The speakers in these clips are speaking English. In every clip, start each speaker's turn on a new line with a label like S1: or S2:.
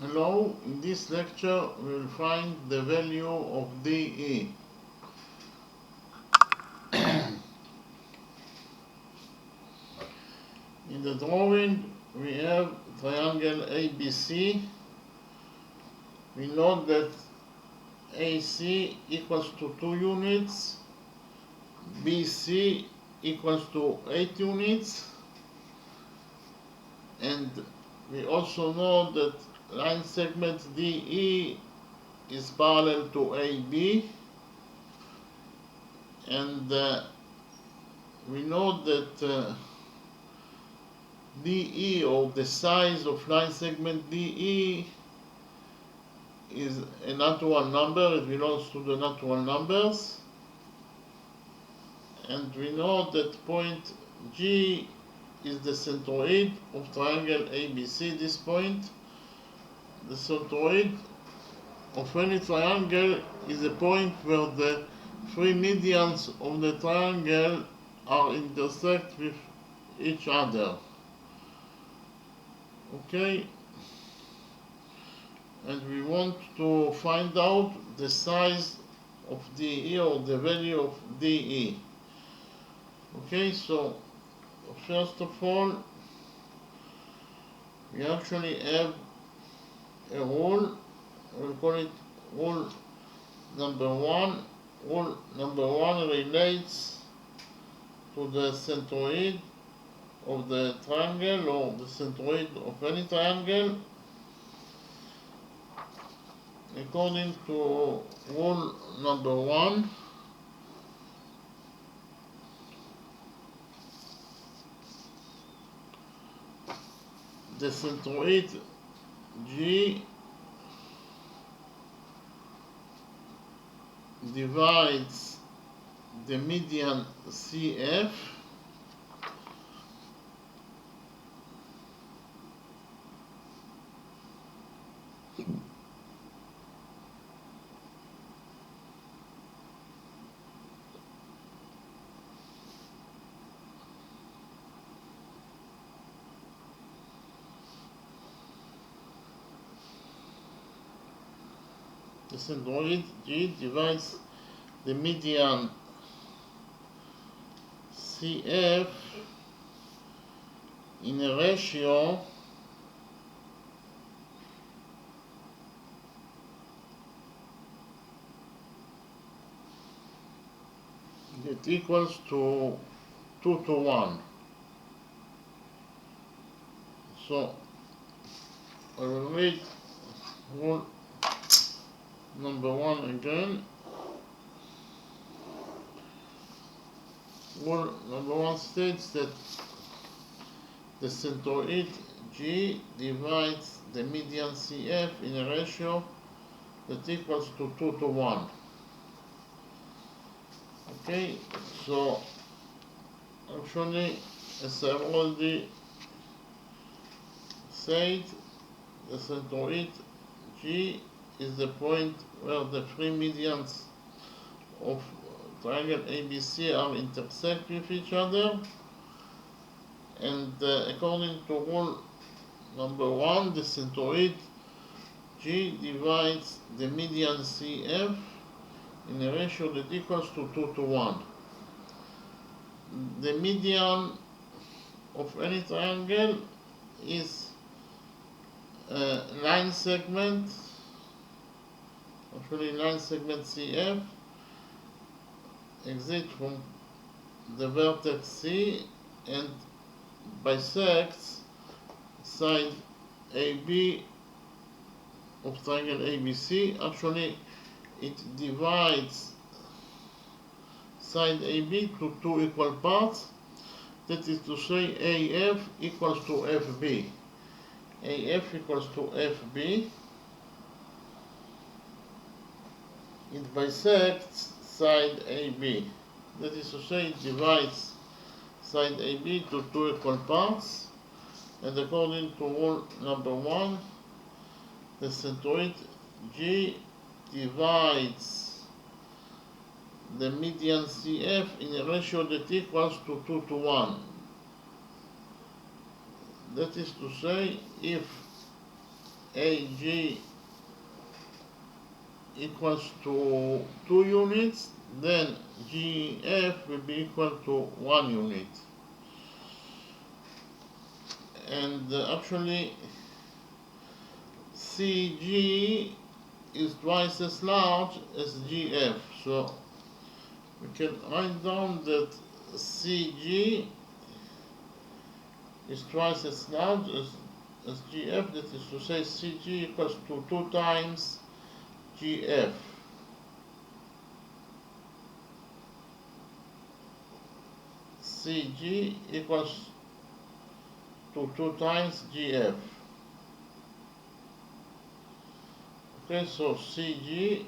S1: Hello, in this lecture we will find the value of DE. In the drawing we have triangle ABC. We know that AC equals to 2 units, BC equals to 8 units, and we also know that line segment DE is parallel to AB, and we know that DE, or the size of line segment DE, is a natural number. It belongs to the natural numbers, and we know that point G is the centroid of triangle ABC. This point, the centroid of any triangle, is a point where the three medians of the triangle are intersect with each other. Okay, and we want to find out the size of DE, or the value of DE. Okay, so first of all, we actually have a rule. We'll call it rule number one. Rule number one relates to the centroid of the triangle, or the centroid of any triangle. According to rule number one, the centroid G divides the median CF the centroid G divides the median CF in a ratio that equals to 2 to 1. So I will read rule number one again. Rule number one states that the centroid G divides the median CF in a ratio that equals to 2 to 1. Okay, so actually, as I've already said, the centroid G is the point where the three medians of triangle ABC are intersect with each other, and according to rule number one, the centroid G divides the median CF in a ratio that equals to 2 to 1. The median of any triangle is line segment, actually line segment CF, exit from the vertex C and bisects side AB of triangle ABC. Actually, it divides side AB to two equal parts. That is to say, AF equals to FB. AF equals to FB. It bisects side AB. That is to say, it divides side AB to two equal parts. And according to rule number one, the centroid G divides the median CF in a ratio that equals to 2 to 1. That is to say, if AG equals to 2 units, then GF will be equal to 1 unit. And actually CG is twice as large as GF, so we can write down that CG is twice as large as GF, that is to say CG equals to 2 times GF. CG equals to 2 times GF. Okay, so CG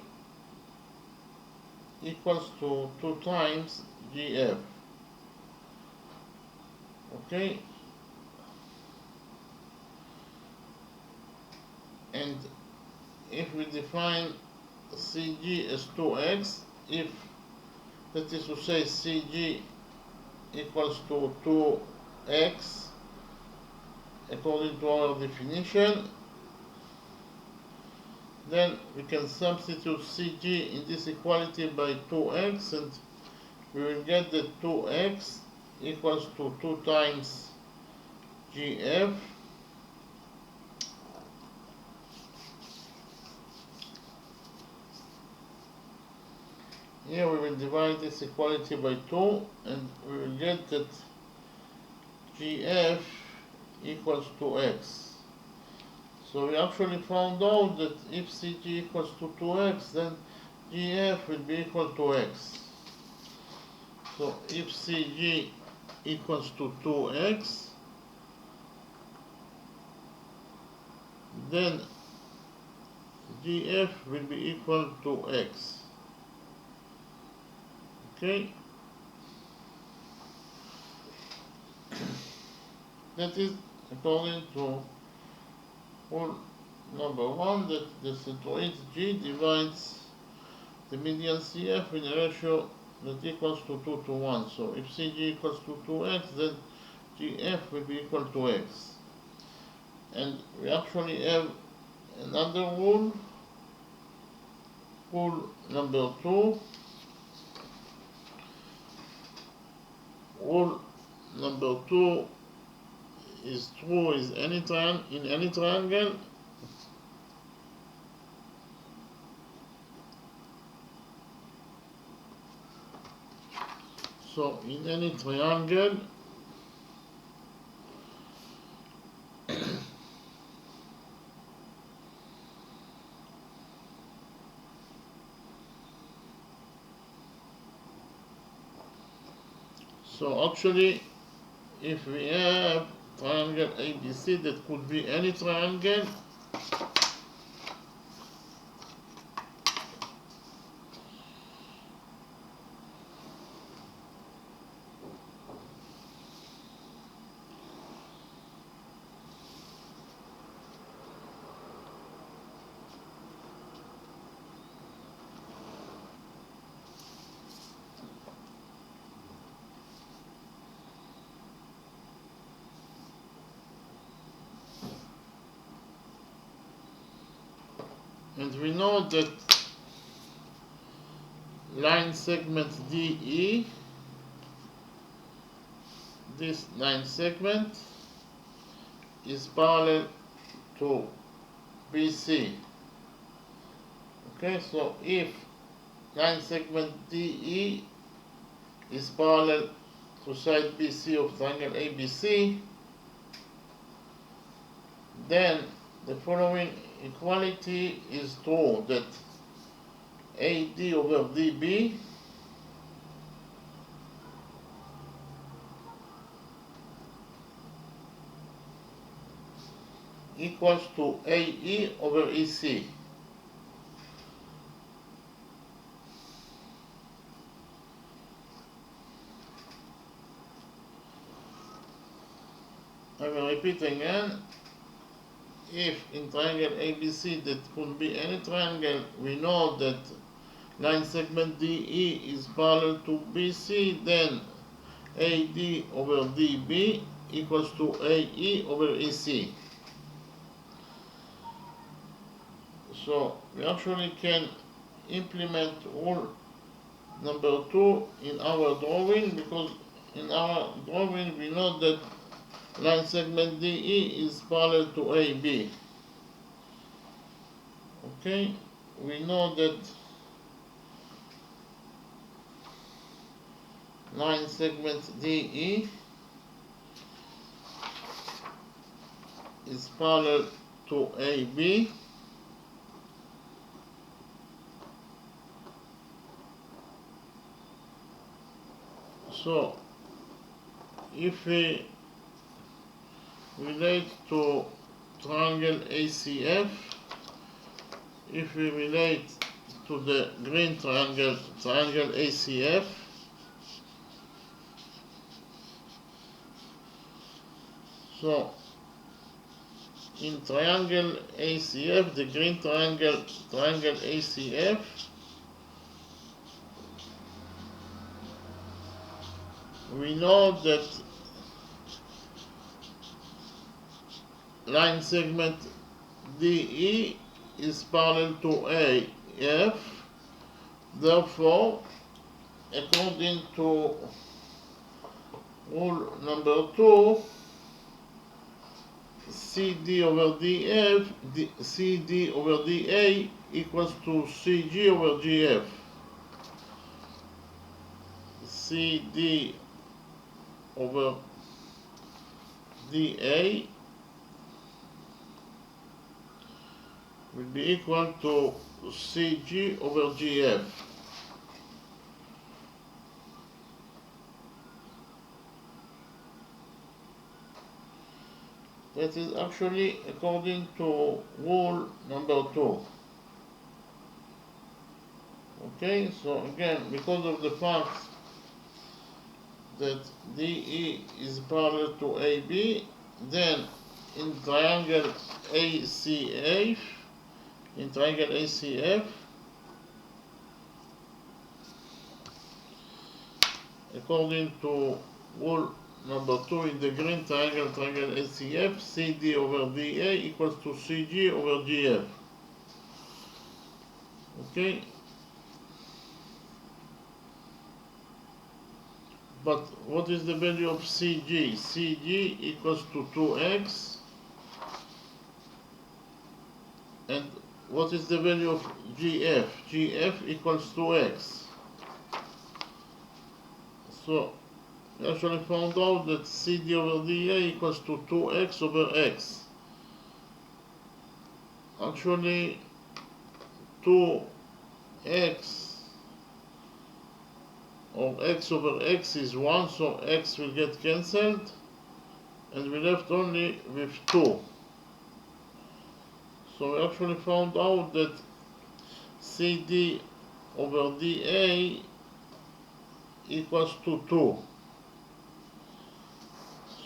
S1: equals to 2 times GF. Okay, and if we define CG as 2x, if that is to say CG equals to 2x according to our definition, then we can substitute CG in this equality by 2x, and we will get that 2x equals to 2 times GF. Here we will divide this equality by 2, and we will get that GF equals to x. So we actually found out that if CG equals to 2x, then GF will be equal to x. So if CG equals to 2x, then GF will be equal to x. Okay, that is according to rule number 1, that the centroid G divides the median CF in a ratio that equals to 2 to 1. So if CG equals to 2x, then GF will be equal to x. And we actually have another rule, rule number 2. Rule number 2 is true in any triangle. So in any triangle, so actually if we have triangle ABC that could be any triangle, and we know that line segment DE, this line segment is parallel to BC. Okay, so if line segment DE is parallel to side BC of triangle ABC, then the following equality is true, that AD over DB equals to AE over EC. I will repeat again. If in triangle ABC that could be any triangle, we know that line segment DE is parallel to BC, then AD over DB equals to AE over EC. So we actually can implement rule number 2 in our drawing, because in our drawing we know that line segment DE is parallel to AB. Okay, we know that line segment DE is parallel to AB. So if we relate to triangle ACF, if we relate to the green triangle ACF, so in triangle ACF, the green triangle ACF, we know that line segment DE is parallel to AF. Therefore, according to rule number 2, CD over DF, CD over DA equals to CG over GF. CD over DA will be equal to CG over GF. That is actually according to rule number 2. Okay, so again, because of the fact that DE is parallel to AB, then in triangle ACF, according to rule number 2 in the green triangle ACF, CD over DA equals to CG over GF. Okay? But what is the value of CG? CG equals to 2x. And what is the value of GF? GF equals to x. So we actually found out that CD over DA equals to 2x over x. Actually, 2x or x over x is 1, so x will get cancelled, and we left only with 2. So we actually found out that CD over DA equals to 2.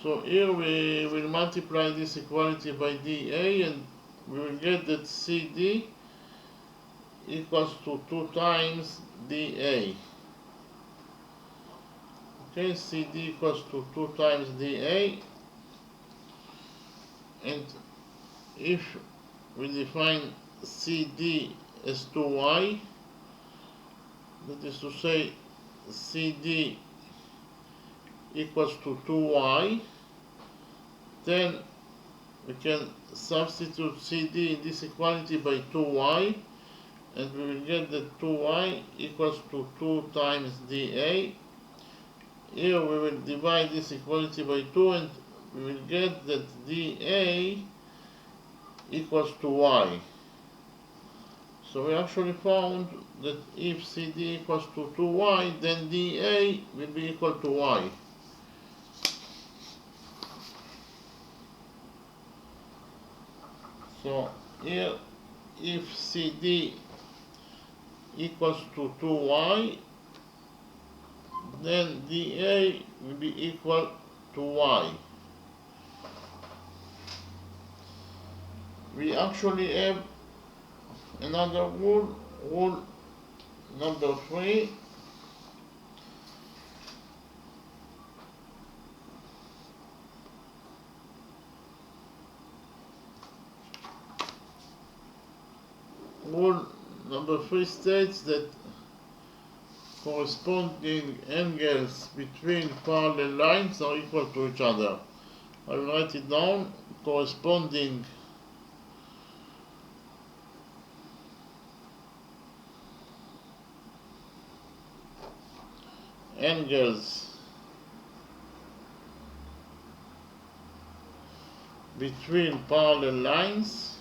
S1: So here we will multiply this equality by DA, and we will get that CD equals to 2 times DA. Okay, CD equals to 2 times DA, and if we define CD as 2y, that is to say CD equals to 2y, then we can substitute CD in this equality by 2y, and we will get that 2y equals to 2 times DA. Here we will divide this equality by 2, and we will get that DA equals to y. So we actually found that if CD equals to 2y, then DA will be equal to y. So here, if CD equals to 2y, then DA will be equal to y. We actually have another rule, rule number 3. rule number 3 states that corresponding angles between parallel lines are equal to each other. I will write it down. Corresponding angles between parallel lines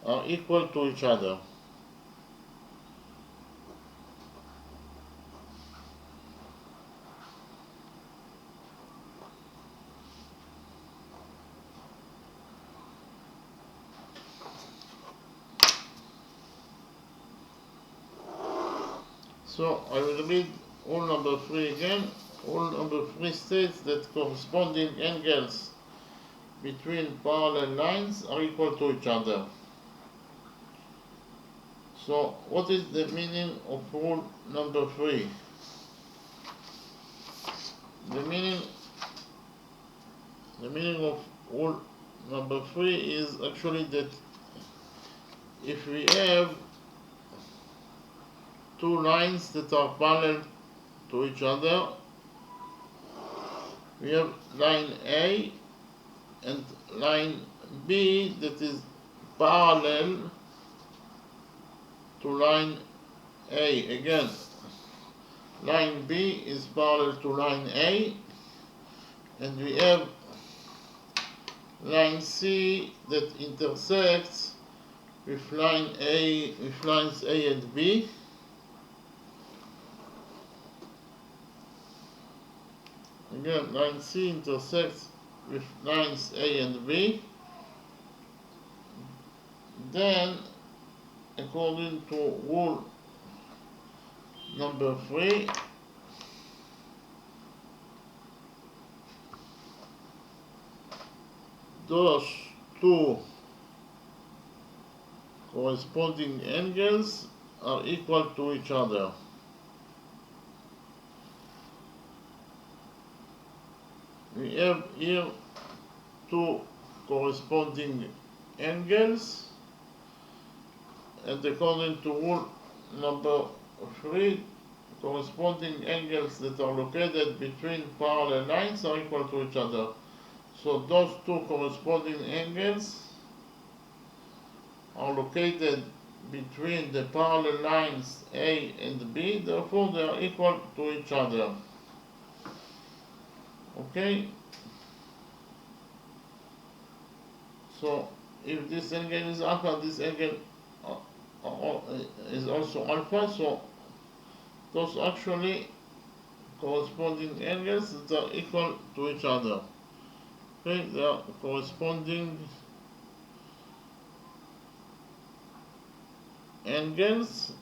S1: are equal to each other. So I will read rule number 3 again. Rule number 3 states that corresponding angles between parallel lines are equal to each other. So what is the meaning of rule number 3? The meaning of rule number 3 is actually that if we have two lines that are parallel to each other, we have line A and line B that is parallel to line A. Again, line B is parallel to line A, and we have line C that intersects with lines A and B. Again, line C intersects with lines A and B. Then, according to rule number 3, those two corresponding angles are equal to each other. We have here two corresponding angles, and according to rule number 3, corresponding angles that are located between parallel lines are equal to each other. So those two corresponding angles are located between the parallel lines A and B, therefore they are equal to each other. Okay? So if this angle is alpha, this angle is also alpha, so those actually corresponding angles that are equal to each other. Okay, they are corresponding angles,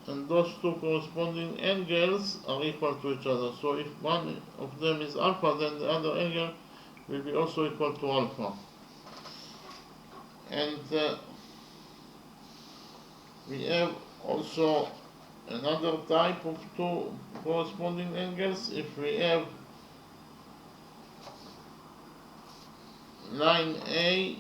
S1: and those two corresponding angles are equal to each other. So if one of them is alpha, then the other angle will be also equal to alpha. And we have also another type of two corresponding angles. If we have line A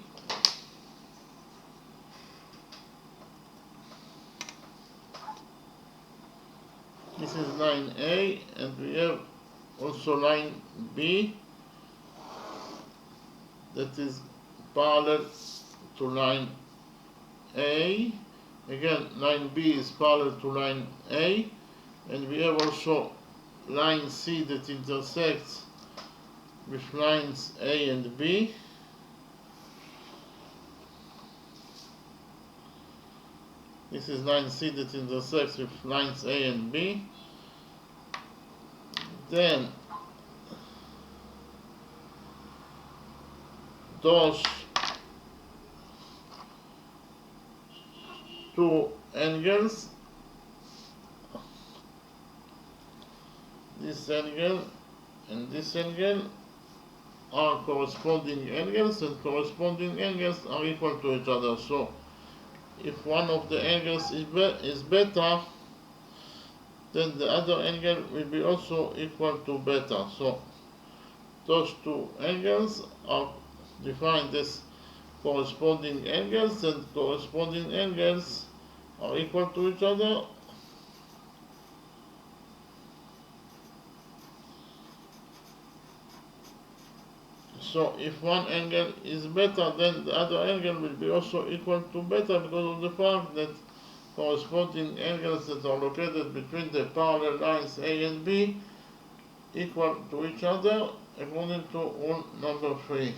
S1: this is line A, and we have also line B that is parallel to line A. Again, line B is parallel to line A, and we have also line C that intersects with lines A and B. This is line C that intersects with lines A and B. Then those two angles, this angle and this angle, are corresponding angles, and corresponding angles are equal to each other. So if one of the angles is beta, then the other angle will be also equal to beta. So those two angles are defined as corresponding angles, and corresponding angles are equal to each other. So if one angle is beta, then the other angle will be also equal to beta, because of the fact that corresponding angles that are located between the parallel lines A and B equal to each other according to rule number 3.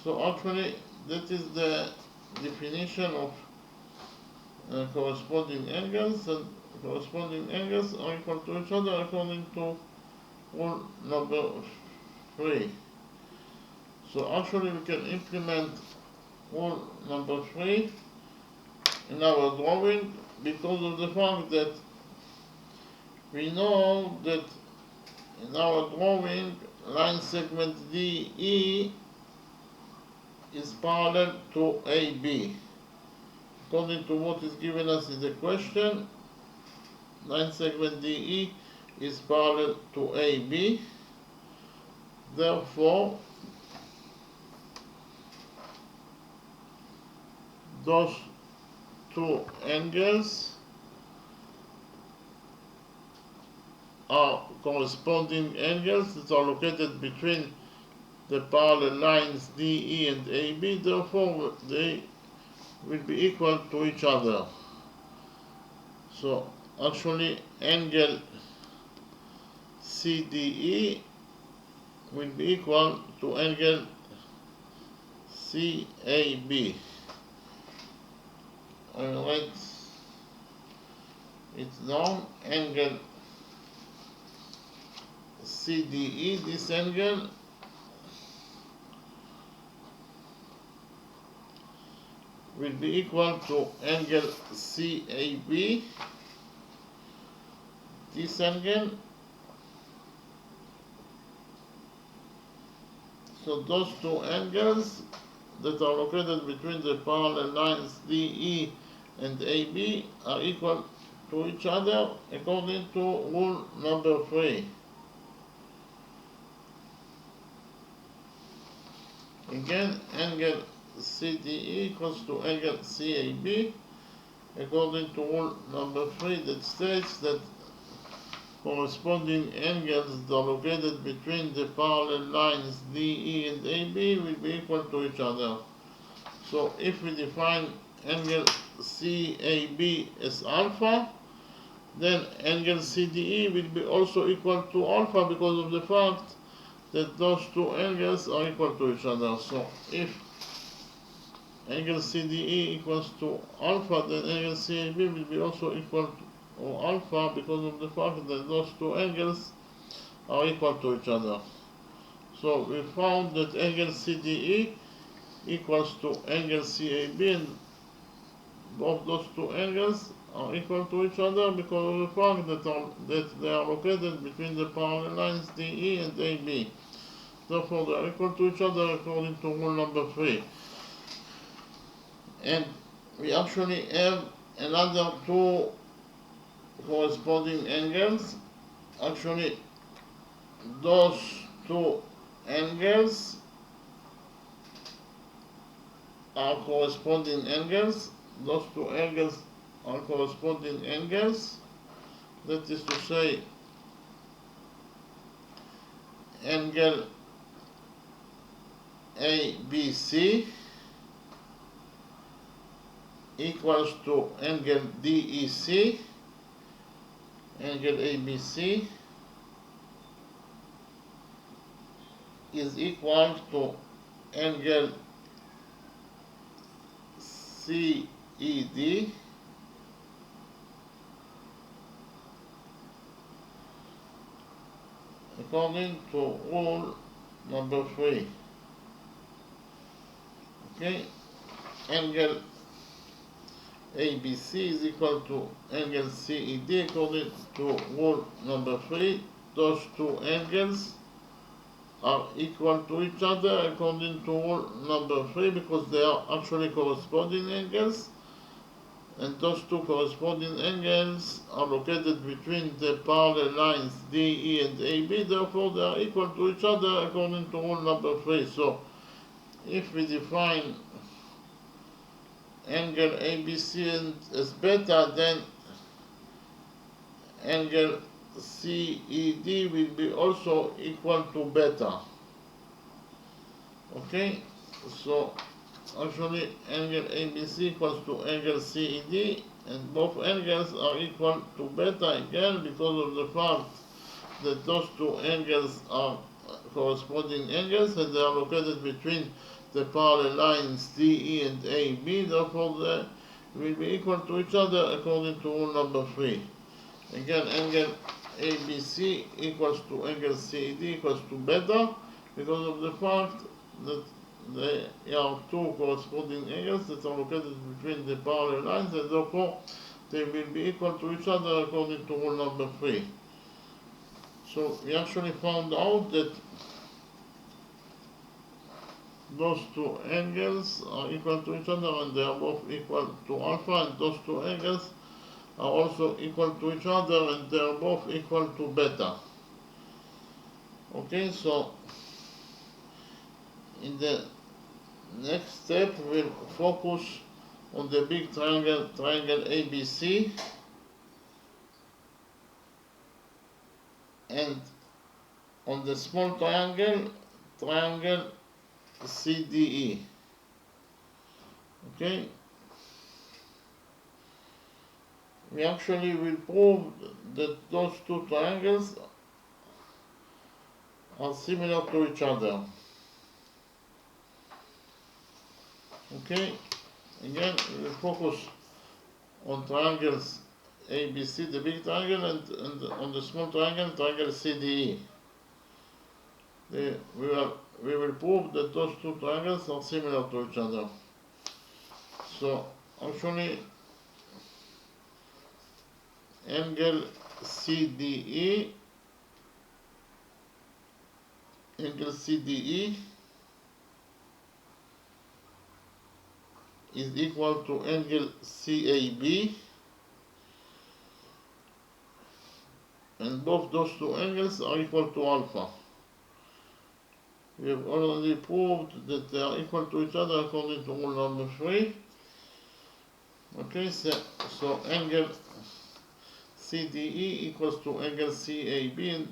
S1: So actually that is the definition of corresponding angles, and corresponding angles are equal to each other according to rule number 3. So actually we can implement rule number 3 in our drawing, because of the fact that we know that in our drawing line segment DE is parallel to AB. According to what is given us in the question, line segment DE is parallel to AB. Therefore, those two angles are corresponding angles that are located between the parallel lines DE and AB. Therefore, they will be equal to each other. So actually angle CDE will be equal to angle CAB. I will write it down. Angle CDE, this angle will be equal to angle CAB, this angle. So those two angles that are located between the parallel lines DE and AB are equal to each other according to rule number 3. Again, angle CDE equals to angle CAB according to rule number 3, that states that corresponding angles that are located between the parallel lines DE and AB will be equal to each other. So if we define angle CAB as alpha, then angle CDE will be also equal to alpha, because of the fact that those two angles are equal to each other. So if angle CDE equals to alpha, then angle CAB will be also equal to alpha, because of the fact that those two angles are equal to each other. So we found that angle CDE equals to angle CAB, and both those two angles are equal to each other because of the fact that they are located between the parallel lines DE and AB. Therefore, they are equal to each other according to rule number 3. And we actually have another two corresponding angles. Actually, those two angles are corresponding angles. Those two angles are corresponding angles. That is to say, angle ABC equals to angle DEC. Angle ABC is equal to angle CED according to rule number 3. Okay, angle ABC is equal to angle CED according to rule number 3. Those two angles are equal to each other according to rule number 3, because they are actually corresponding angles. and those two corresponding angles are located between the parallel lines DE and AB, therefore they are equal to each other according to rule number 3. So if we define angle ABC as beta, then angle CED will be also equal to beta. Okay, so actually angle ABC equals to angle CED, and both angles are equal to beta again because of the fact that those two angles are corresponding angles and they are located between the parallel lines DE and AB, therefore they will be equal to each other according to rule number 3. Again, angle ABC equals to angle CED equals to beta because of the fact that there are two corresponding angles that are located between the parallel lines, and therefore they will be equal to each other according to rule number 3. So we actually found out that those two angles are equal to each other and they are both equal to alpha, and those two angles are also equal to each other and they are both equal to beta. Okay, so in the next step we'll focus on the big triangle ABC, and on the small triangle CDE. Okay, we actually will prove that those two triangles are similar to each other. Okay, again we will focus on triangles ABC, the big triangle, and on the small triangle CDE. We will prove that those two triangles are similar to each other. So actually angle CDE is equal to angle CAB, and both those two angles are equal to alpha. We have already proved that they are equal to each other according to rule number 3. Okay, so angle CDE equals to angle CAB, and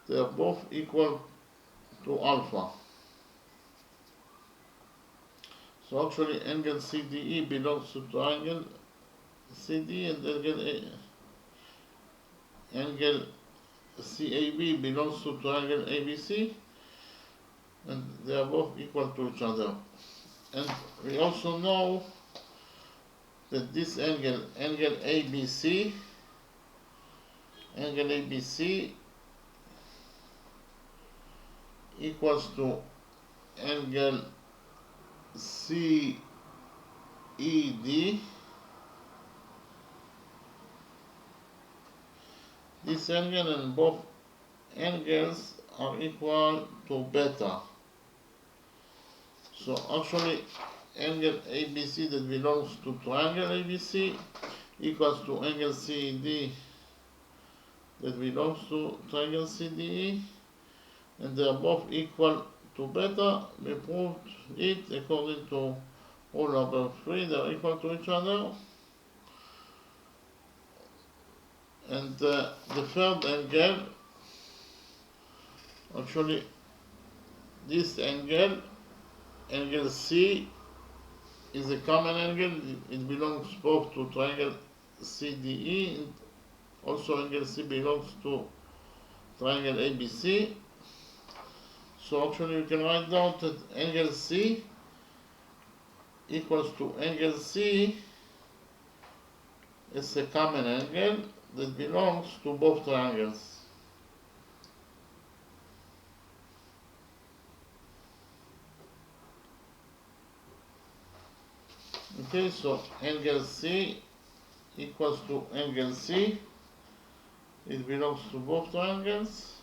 S1: they are both equal to alpha. So actually angle CDE belongs to triangle CD, and angle CAB belongs to triangle ABC, and they are both equal to each other. And we also know that this angle ABC equals to angle CED. This angle and both angles are equal to beta. So actually angle ABC that belongs to triangle ABC equals to angle CED that belongs to triangle CDE, and they are both equal to beta. We proved it according to rule number 3, they are equal to each other. And the third angle, actually this angle C, is a common angle. It belongs both to triangle CDE, and also angle C belongs to triangle ABC. So actually you can write down that angle C equals to angle C is a common angle that belongs to both triangles. Okay, so angle C equals to angle C. It belongs to both triangles.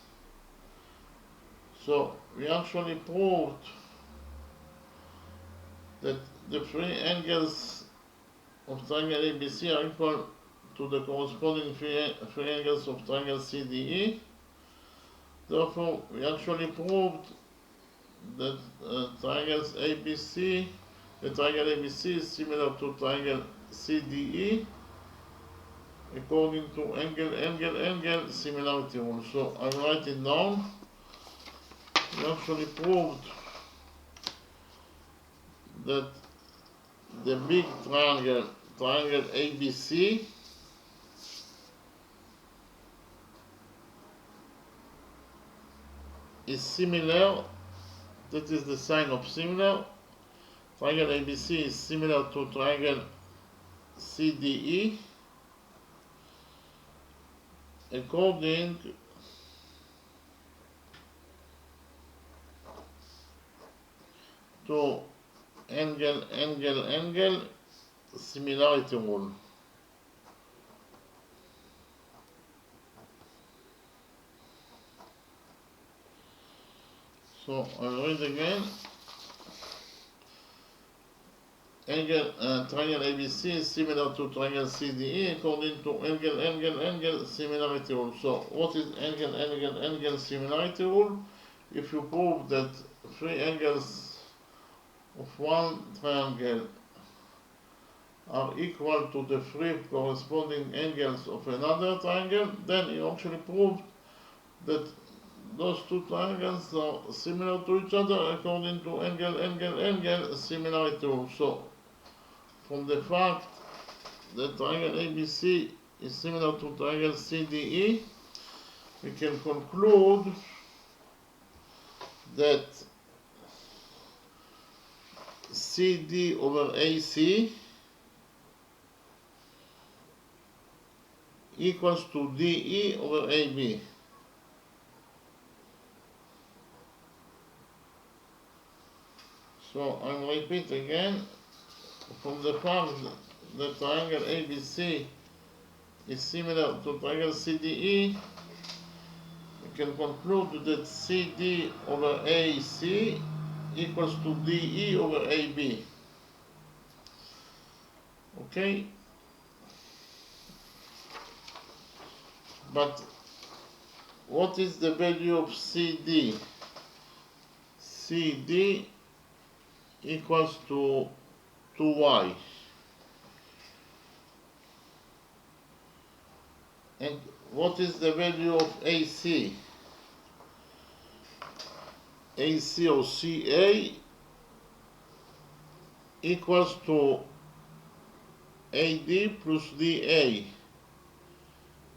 S1: So we actually proved that the three angles of triangle ABC are equal to the corresponding three angles of triangle CDE. Therefore, we actually proved that the triangle ABC is similar to triangle CDE according to angle similarity rule. So I write it down. We actually proved that the big triangle ABC, is similar, that is the sign of similar. Triangle ABC is similar to triangle CDE according to angle similarity rule. So I'll read again. Triangle ABC is similar to triangle CDE according to angle similarity rule. So what is angle similarity rule? If you prove that three angles of one triangle are equal to the three corresponding angles of another triangle, then you actually prove that those two triangles are similar to each other according to angle similarity rule. So from the fact that triangle ABC is similar to triangle CDE, we can conclude that CD over AC equals to DE over AB. So I'll repeat again. From the fact that triangle ABC is similar to triangle CDE, we can conclude that CD over AC equals to DE over AB. Okay? But what is the value of CD? CD equals to 2y. And what is the value of AC? AC or CA equals to AD plus DA.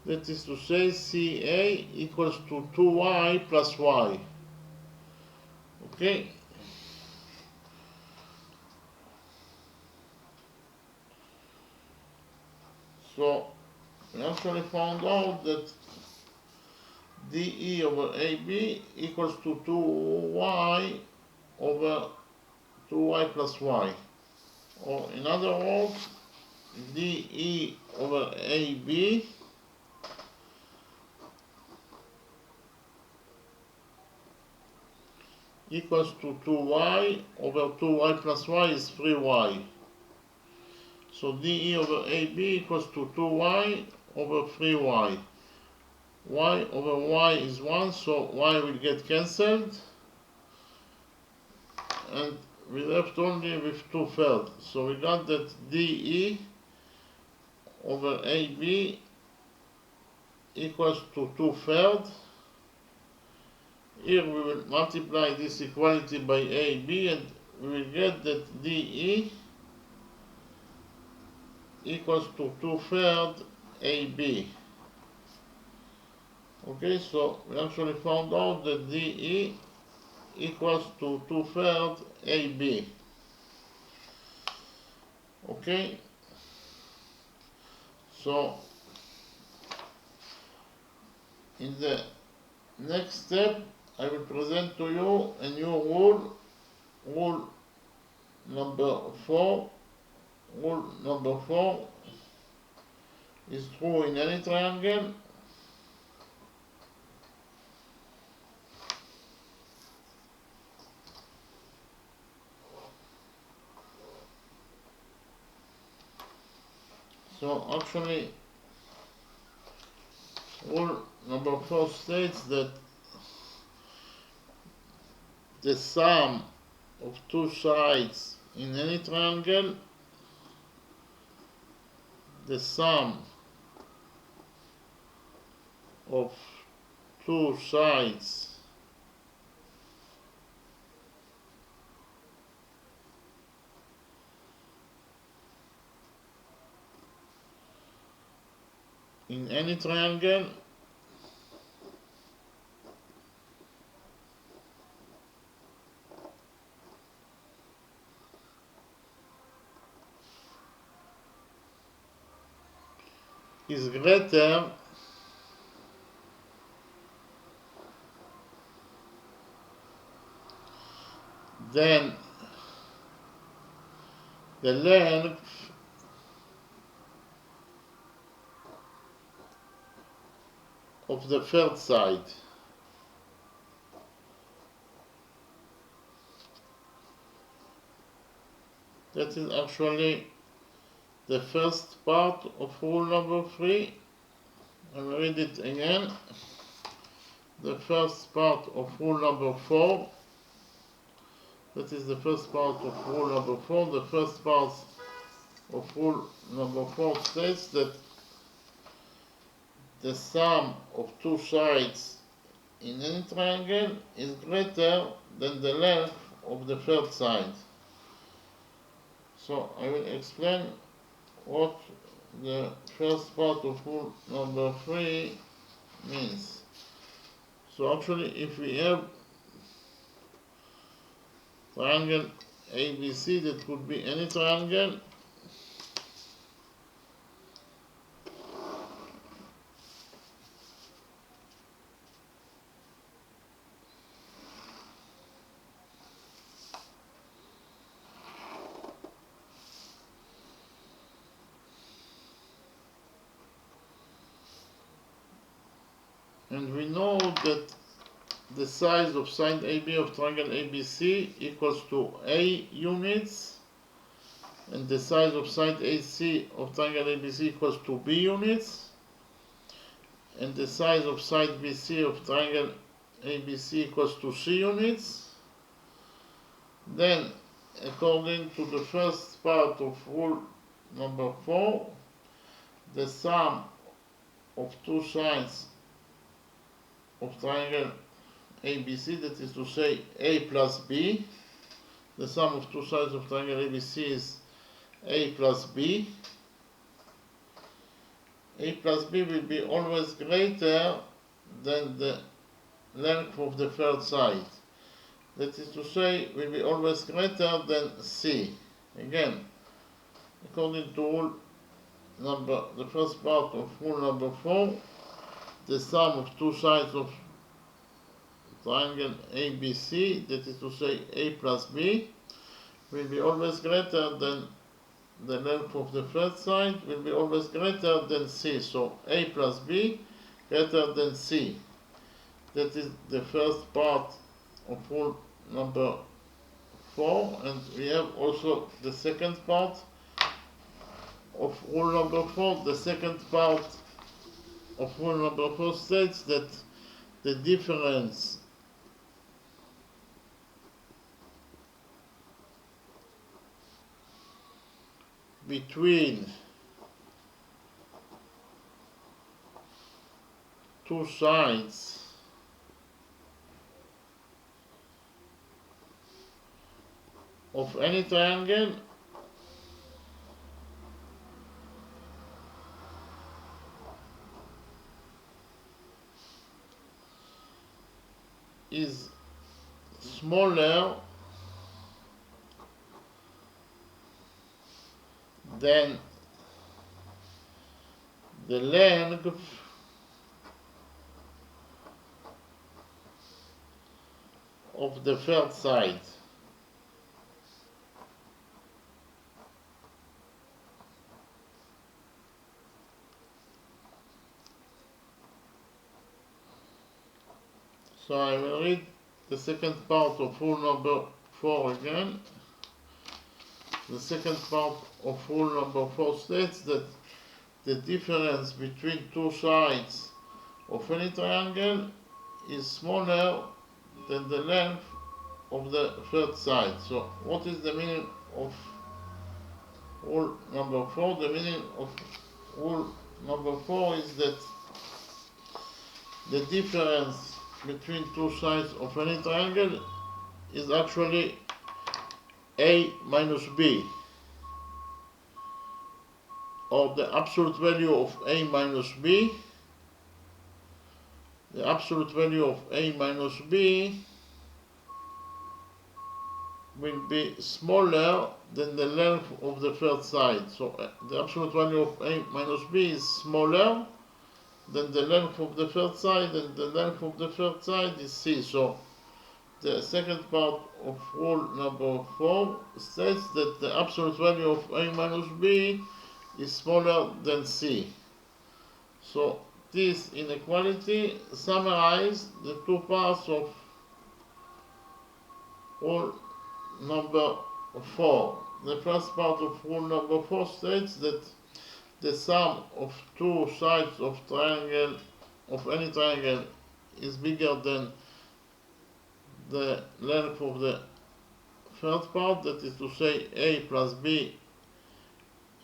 S1: That is to say, CA equals to 2y plus y. Okay? So we actually found out that DE over AB equals to 2y over 2y plus y. Or in other words, DE over AB equals to 2y over 2y plus y is 3y. So DE over AB equals to 2y over 3y. Y over y is 1, so y will get cancelled. And we left only with 2/3. So we got that DE over AB equals to 2/3. Here we will multiply this equality by AB and we will get that DE equals to 2/3 AB. Okay, so we actually found out that DE equals to 2/3 AB. Okay, so in the next step I will present to you a new rule number 4. Rule number 4 is true in any triangle. So actually, rule number 4 states that the sum of two sides in any triangle, the sum of two sides in any triangle is greater than the length of the third side. That is actually the first part of rule number 3. I'll read it again. The first part of rule number 4. That is the first part of rule number 4. The first part of rule number 4 states that the sum of two sides in any triangle is greater than the length of the third side. So I will explain what the first part of rule number 3 means. So actually, if we have triangle ABC, that could be any triangle, and we know that the size of side AB of triangle ABC equals to A units, and the size of side AC of triangle ABC equals to B units, and the size of side BC of triangle ABC equals to C units. Then, according to the first part of rule number 4, the sum of two sides of triangle ABC, that is to say A plus B, the sum of two sides of triangle ABC is A plus B. A plus B will be always greater than the length of the third side. That is to say, will be always greater than C. Again, according to the first part of rule number 4, the sum of two sides of triangle ABC, that is to say A plus B, will be always greater than the length of the third side, will be always greater than C. So A plus B greater than C. That is the first part of rule number 4, and we have also the second part of rule number 4. The second part of rule number 4 states that the difference between two sides of any triangle is smaller than the length of the third side. So I will read the second part of rule number 4 again. The second part of rule number 4 states that the difference between two sides of any triangle is smaller than the length of the third side. So what is the meaning of rule number 4? The meaning of rule number 4 is that the difference between two sides of any triangle is actually a minus b, or the absolute value of a minus b. The absolute value of a minus b will be smaller than the length of the third side. So the absolute value of a minus b is smaller than the length of the third side, and the length of the third side is c. So the second part of rule number 4 states that the absolute value of a minus b is smaller than c. So this inequality summarizes the two parts of rule number 4. The first part of rule number 4 states that the sum of two sides of any triangle is bigger than the length of the third part, that is to say a plus b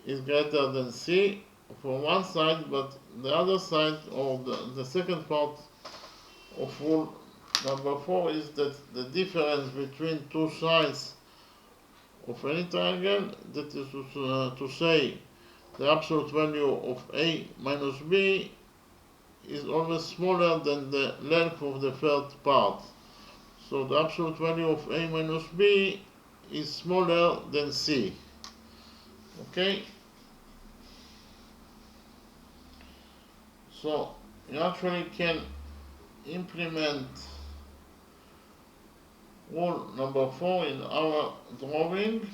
S1: is greater than c for one side, but the other side, or the second part of rule number 4, is that the difference between two sides of any triangle, that is to say the absolute value of a minus b, is always smaller than the length of the third part. So the absolute value of a minus b is smaller than c. Okay? So you actually can implement rule number 4 in our drawing.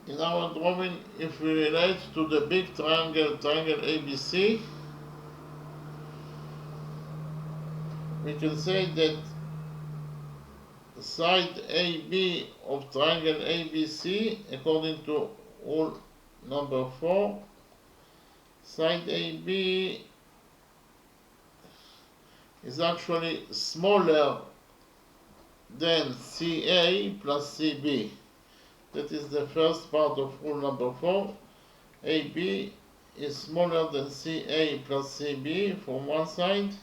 S1: In our drawing, if we relate to the big triangle ABC, we can say that side AB of triangle ABC, according to rule number 4, side AB is actually smaller than CA plus CB. That is the first part of rule number 4. AB is smaller than CA plus CB from one side.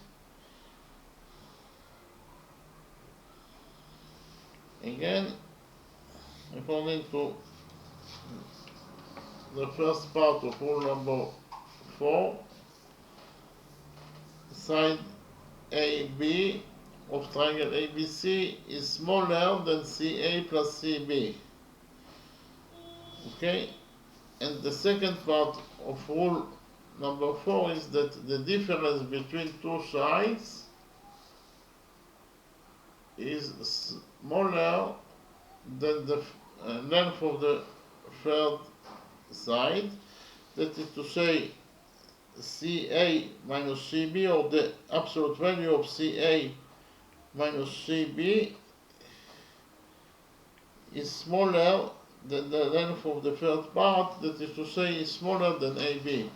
S1: Again, according to the first part of rule number 4, side AB of triangle ABC is smaller than CA plus CB. Okay, and the second part of rule number 4 is that the difference between two sides is smaller than the length of the third side. That is to say, CA minus CB, or the absolute value of CA minus CB, is smaller than the length of the third part, that is to say, is smaller than AB.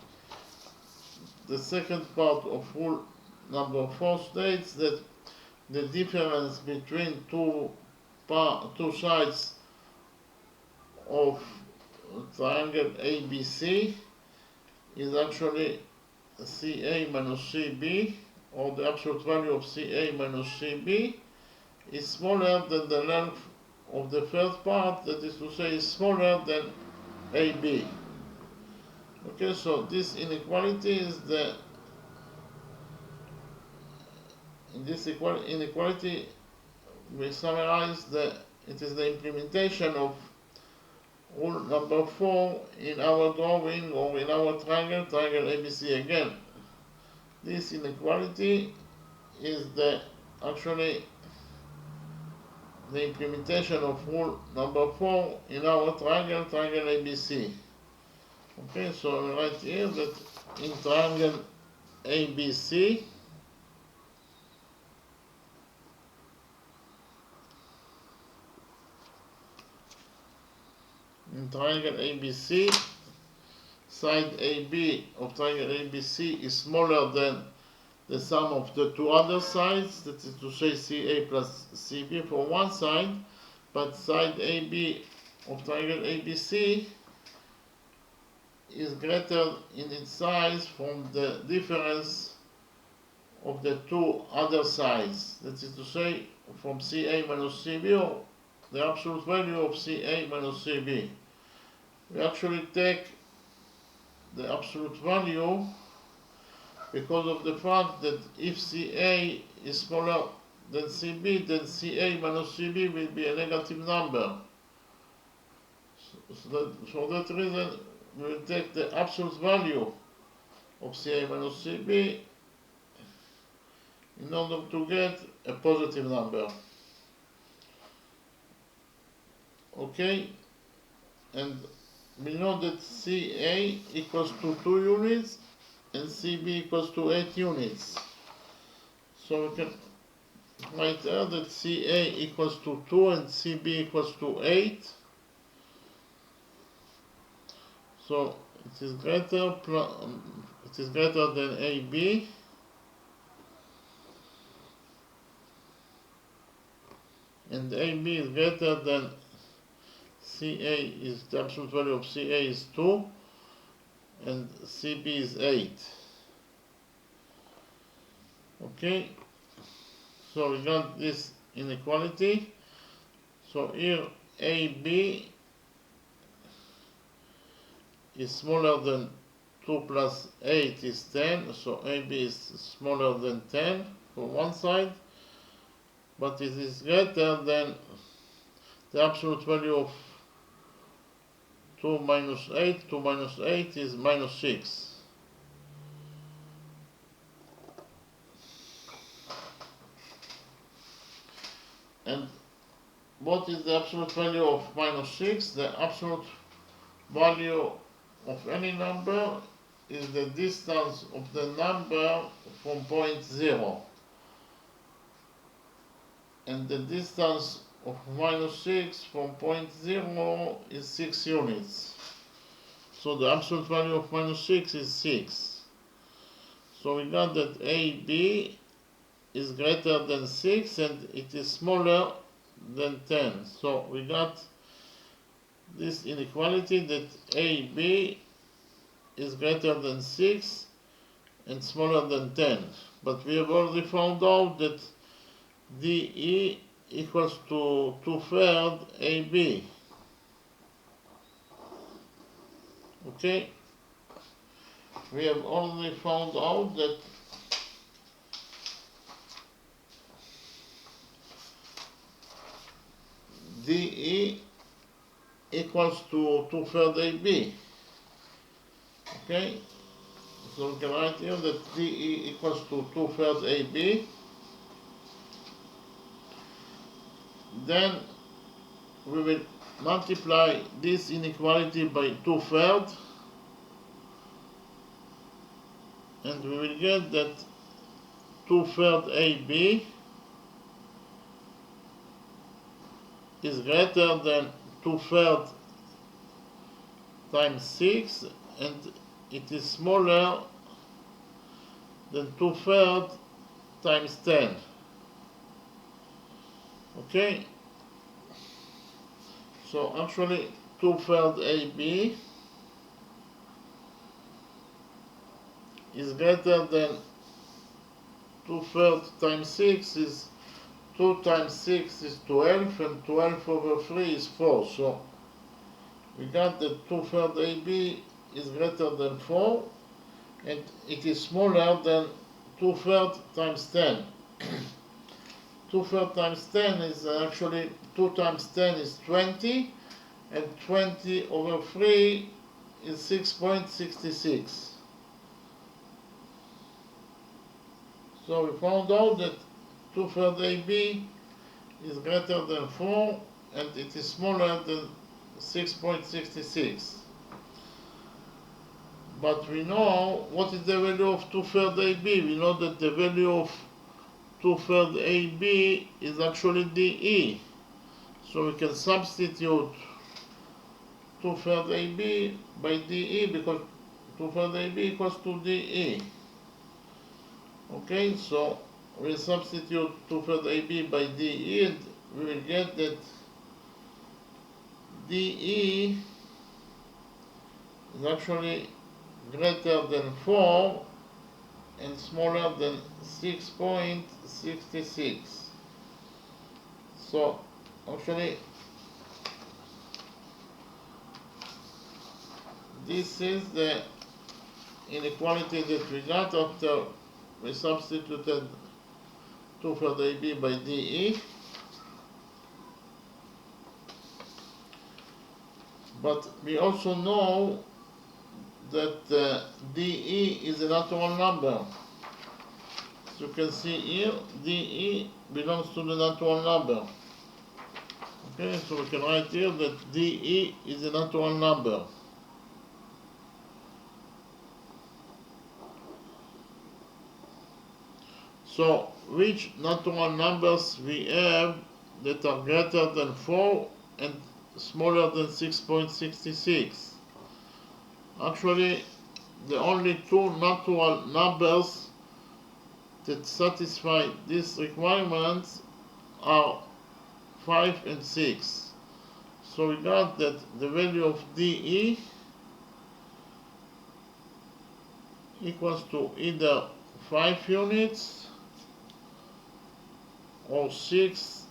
S1: The second part of rule number 4 states that the difference between two sides of triangle ABC is actually CA minus CB, or the absolute value of CA minus CB is smaller than the length of the third part, that is to say, is smaller than AB. Okay, so this inequality is in this inequality we summarize it is the implementation of rule number 4 in our drawing, or in our triangle ABC. Again, this inequality is actually the implementation of rule number 4 in our triangle ABC. Okay, so we write here that in triangle ABC, side AB of triangle ABC is smaller than the sum of the two other sides, that is to say CA plus CB for one side, but side AB of triangle ABC is greater in its size from the difference of the two other sides, that is to say from CA minus CB, or the absolute value of CA minus CB. We actually take the absolute value because of the fact that if CA is smaller than CB, then CA minus CB will be a negative number. So for that reason, we will take the absolute value of CA minus CB in order to get a positive number. Okay, and we know that CA equals to 2 units and CB equals to 8 units. So we can write out that CA equals to 2 and CB equals to 8. So it is greater than AB. And AB is greater than CA, is the absolute value of CA is 2 and CB is 8. Okay, so we got this inequality. So here AB is smaller than 2 plus 8 is 10, so AB is smaller than 10 for one side, but it is greater than the absolute value of 2 minus 8. 2 minus 8 is minus 6. And what is the absolute value of minus 6? The absolute value of any number is the distance of the number from point 0. And the distance of minus 6 from point 0 is 6 units. So the absolute value of minus 6 is 6. So we got that AB is greater than 6 and it is smaller than 10. So we got this inequality that AB is greater than 6 and smaller than 10. But we have already found out that DE equals to 2/3 AB. Okay? We have already found out that DE equals to 2/3 AB. Okay? So we can write here that DE equals to 2/3 AB. Then we will multiply this inequality by 2/3, and we will get that 2/3 AB is greater than 2/3 times 6, and it is smaller than 2/3 times 10. Okay, so actually 2/3 AB is greater than 2/3 times 6 is 2 times 6 is 12, and 12 over 3 is 4. So we got that 2/3 AB is greater than 4, and it is smaller than 2/3 times 10. 2/3 times 10 is actually 2 times 10 is 20, and 20 over 3 is 6.66. So we found out that 2/3 AB is greater than 4 and it is smaller than 6.66. But we know what is the value of 2/3 AB. We know that the value of 2/3 AB is actually DE. So we can substitute 2/3 AB by DE, because 2/3 AB equals to DE. Okay, so we substitute 2/3 AB by DE and we will get that DE is actually greater than 4 and smaller than 6.66. So actually this is the inequality that we got after we substituted 2/3 AB by DE. But we also know that DE is a natural number. As you can see here, DE belongs to the natural number. Okay, so we can write here that DE is a natural number. So, which natural numbers we have that are greater than 4 and smaller than 6.66? Actually, the only two natural numbers that satisfy these requirements are 5 and 6. So we got that the value of DE equals to either 5 units or 6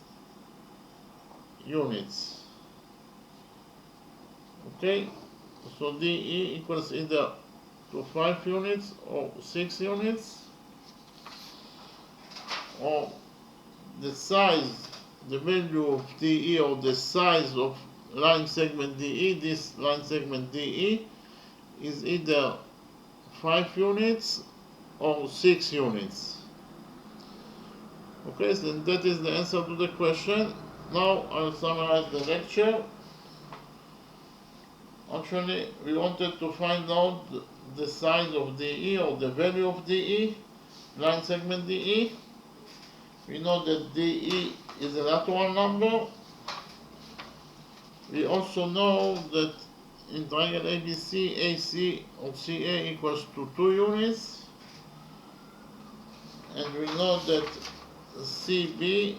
S1: units. Okay, so DE equals either to 5 units or 6 units, or the size, the value of DE, or the size of line segment DE, this line segment DE is either 5 units or 6 units. Okay, so that is the answer to the question. Now I'll summarize the lecture. Actually, we wanted to find out the size of DE, or the value of DE, line segment DE. We know that DE is a natural number. We also know that in triangle ABC, AC or CA equals to 2 units. And we know that CB,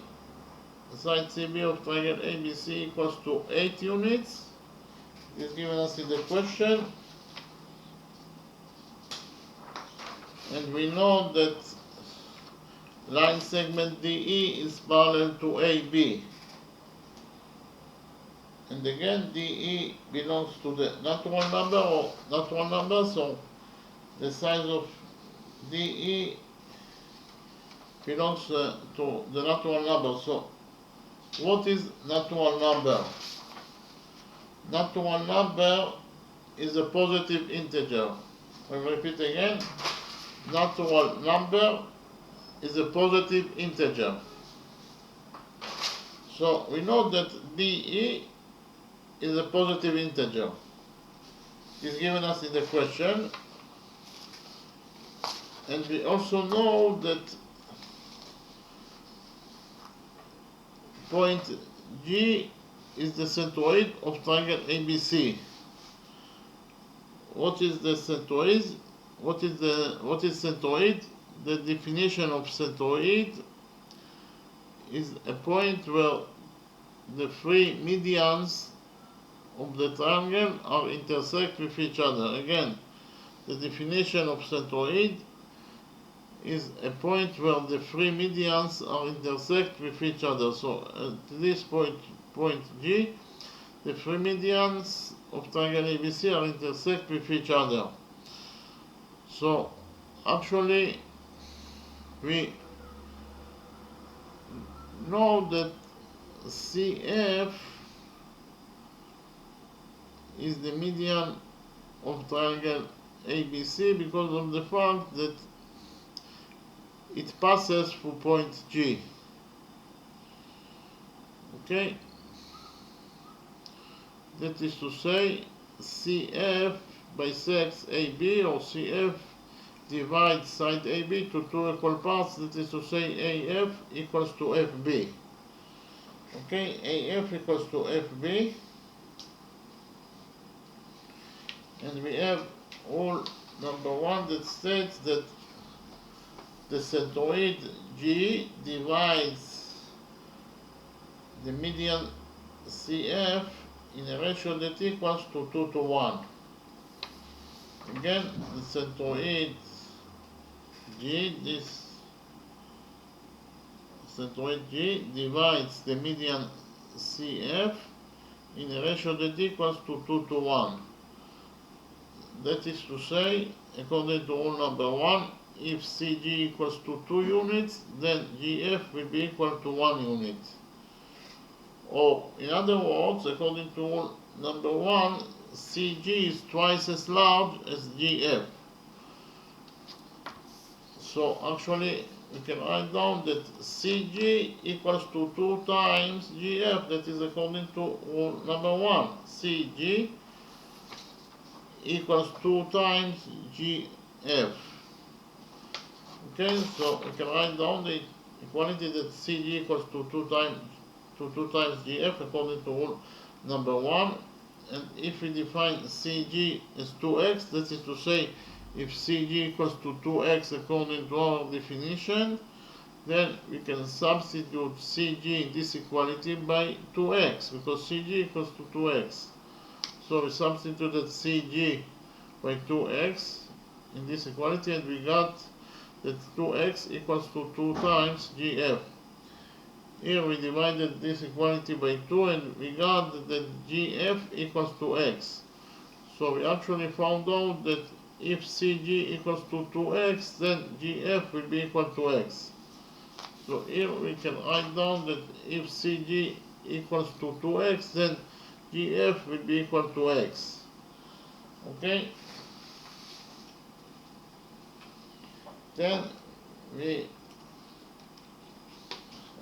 S1: side CB of triangle ABC equals to 8 units. Is given us in the question. And we know that line segment DE is parallel to AB. And again, DE belongs to the natural number, or natural number, so the size of DE belongs to the natural number. So what is natural number? Natural number is a positive integer. I will repeat again. Natural number is a positive integer. So we know that DE is a positive integer. It's given us in the question. And we also know that point G is the centroid of triangle ABC. What is the centroid? What is centroid? The definition of centroid is a point where the three medians of the triangle are intersect with each other. Again, the definition of centroid is a point where the three medians are intersect with each other. So at this point G, the three medians of triangle ABC are intersect with each other. So actually we know that CF is the median of triangle ABC because of the fact that it passes through point G. Okay? That is to say, CF bisects AB, or CF divides side AB to two equal parts. That is to say, AF equals to FB. Okay, AF equals to FB. And we have all number 1 that states that the centroid G divides the median CF in a ratio that equals to 2 to 1. Again, the centroid G, this centroid G divides the median CF in a ratio that equals to 2 to 1. That is to say, according to rule number 1, if CG equals to 2 units, then GF will be equal to 1 unit. Or, in other words, according to rule number 1, CG is twice as large as GF. So, actually, we can write down that CG equals to 2 times GF. That is according to rule number 1. CG equals 2 times GF. Okay, so we can write down the equality that CG equals to 2 times GF according to rule number 1. And if we define CG as 2x, that is to say, if CG equals to 2x according to our definition, then we can substitute CG in this equality by 2x, because CG equals to 2x. So we substituted CG by 2x in this equality, and we got that 2x equals to 2 times GF. Here we divided this equality by 2, and we got that GF equals to x. So we actually found out that if CG equals to 2x, then GF will be equal to x. So here we can write down that if CG equals to 2x, then GF will be equal to x. Okay? Then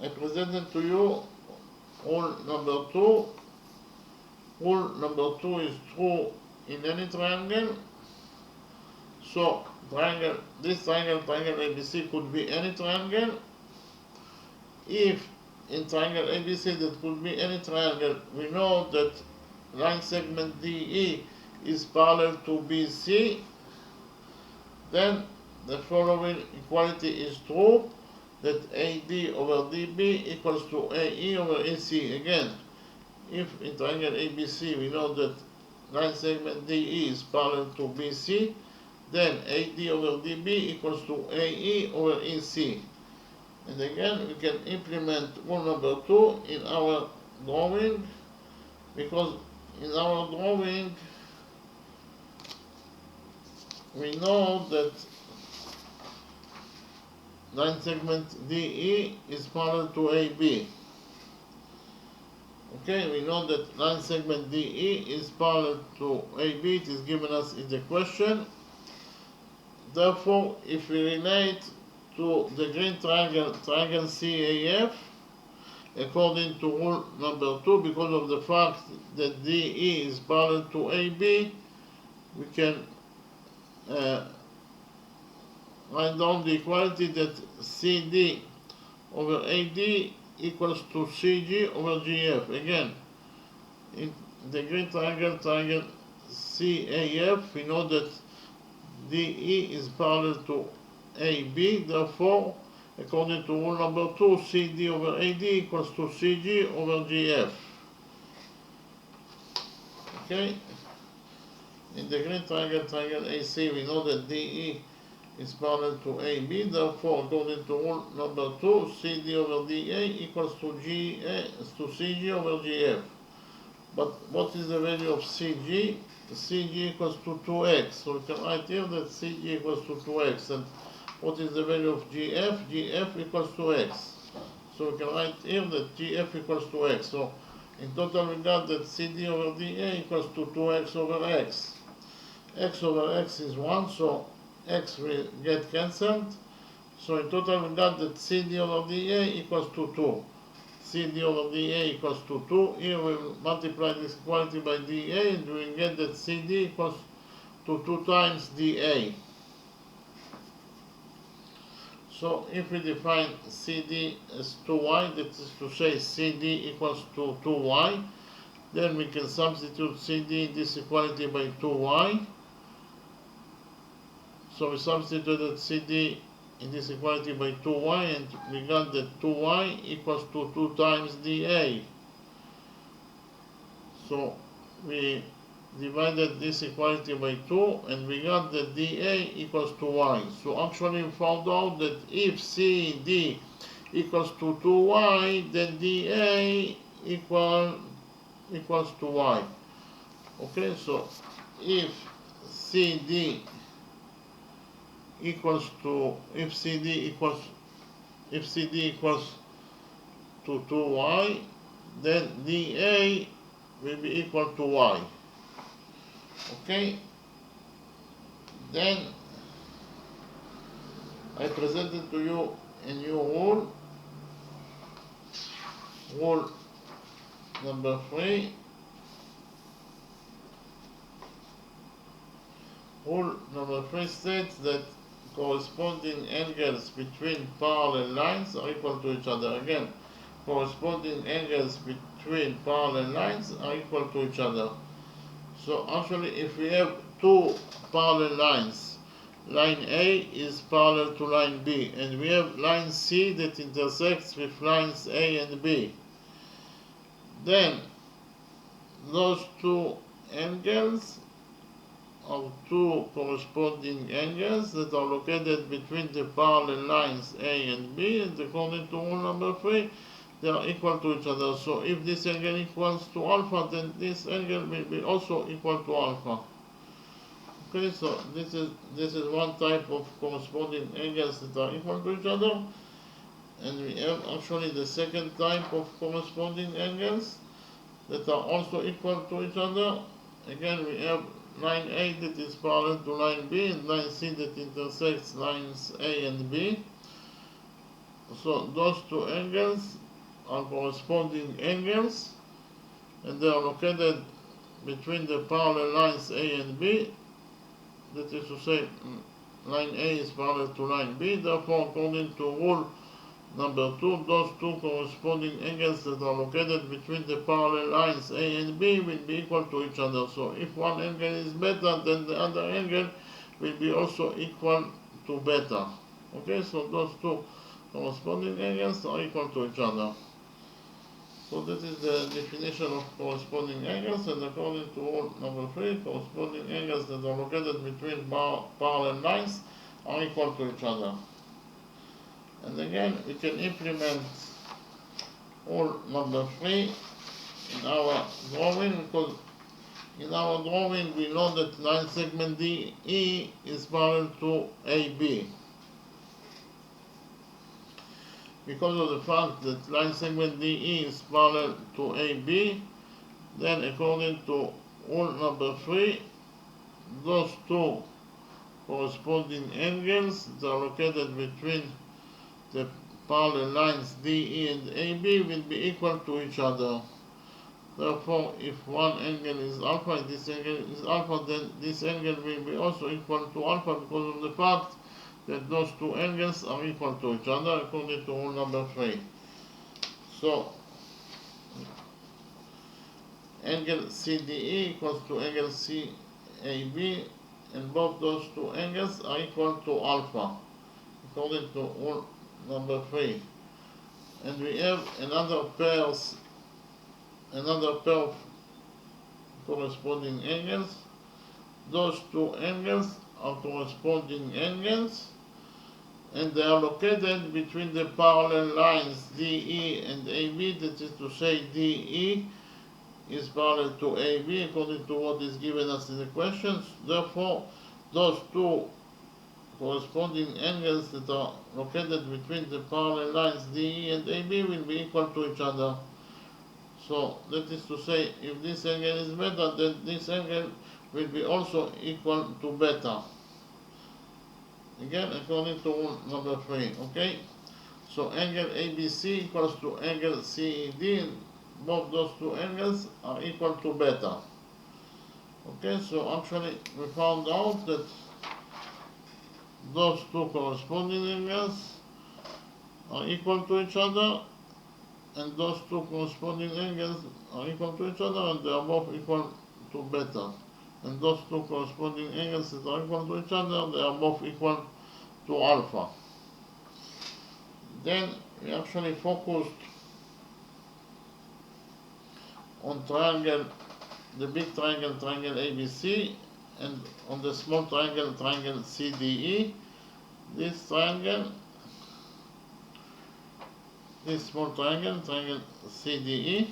S1: I presented to you rule number 2. Rule number 2 is true in any triangle. So this triangle ABC could be any triangle. If in triangle ABC that could be any triangle, we know that line segment DE is parallel to BC, then the following equality is true, that AD over DB equals to AE over AC. Again, if in triangle ABC we know that line segment DE is parallel to BC, then AD over DB equals to AE over AC. And again, we can implement rule number 2 in our drawing, because in our drawing we know that line segment DE is parallel to AB. Okay, we know that line segment DE is parallel to AB. It is given us in the question. Therefore, if we relate to the green triangle CAF, according to rule number 2, because of the fact that DE is parallel to AB, we can write down the equality that CD over AD equals to CG over GF. Again, in the green triangle CAF, we know that DE is parallel to AB. Therefore, according to rule number 2, CD over AD equals to CG over GF. Okay? In the green triangle AC, we know that DE is parallel to AB. Therefore, according to rule number 2, CD over DA equals to CG over GF. But what is the value of CG? CG equals to 2x. So we can write here that CG equals to 2x. And what is the value of GF? GF equals to x. So we can write here that GF equals to x. So in total we got that CD over DA equals to 2x over x. X over x is 1, so x will get cancelled. So in total we got that CD over DA equals to 2. CD over DA equals to 2. Here we will multiply this equality by DA, and we will get that CD equals to 2 times DA. So if we define CD as 2y, that is to say CD equals to 2y, then we can substitute CD in this equality by 2y. So we substituted CD in this equality by 2y, and we got that 2y equals to 2 times dA. So we divided this equality by 2, and we got that dA equals to y. So actually we found out that if CD equals to 2y, then dA equals to y. Okay, so if CD equals to to 2y, then dA will be equal to y. Okay, then I presented to you a new rule number 3. Rule number 3 states that corresponding angles between parallel lines are equal to each other. Again, corresponding angles between parallel lines are equal to each other. So actually, if we have two parallel lines, line A is parallel to line B, and we have line C that intersects with lines A and B, then those two angles are two corresponding angles that are located between the parallel lines A and B, and according to rule number 3, they are equal to each other. So if this angle equals to alpha, then this angle will be also equal to alpha. Okay, so this is one type of corresponding angles that are equal to each other, and we have actually the second type of corresponding angles that are also equal to each other. Again, we have line A that is parallel to line B, and line C that intersects lines A and B. So those two angles are corresponding angles, and they are located between the parallel lines A and B. That is to say, line A is parallel to line B. Therefore, according to rule number 2, those two corresponding angles that are located between the parallel lines A and B will be equal to each other. So if one angle is beta, then the other angle will be also equal to beta. Okay, so those two corresponding angles are equal to each other. So this is the definition of corresponding angles, and according to rule number 3, corresponding angles that are located between parallel lines are equal to each other. And again, we can implement rule number 3 in our drawing, because in our drawing we know that line segment DE is parallel to AB. Because of the fact that line segment DE is parallel to AB, then according to rule number 3, those two corresponding angles that are located between the parallel lines DE and AB will be equal to each other. Therefore, if one angle is alpha and this angle is alpha, then this angle will be also equal to alpha, because of the fact that those two angles are equal to each other according to rule number 3. So angle CDE equals to angle CAB, and both those two angles are equal to alpha according to rule number 3. And we have another pair of corresponding angles. Those two angles are corresponding angles, and they are located between the parallel lines DE and AB. That is to say, DE is parallel to AB according to what is given us in the questions. Therefore, those two corresponding angles that are located between the parallel lines DE and AB will be equal to each other. So that is to say, if this angle is beta, then this angle will be also equal to beta. Again, according to rule number 3. Okay, so angle ABC equals to angle CED, and both those two angles are equal to beta. Okay, so actually we found out that those two corresponding angles are equal to each other, and those two corresponding angles are equal to each other, and they are both equal to beta. and those two corresponding angles that are equal to each other, they are both equal to alpha. Then we actually focused on triangle, the big triangle, triangle ABC, and on the small triangle, triangle CDE. This triangle, this small triangle, triangle CDE,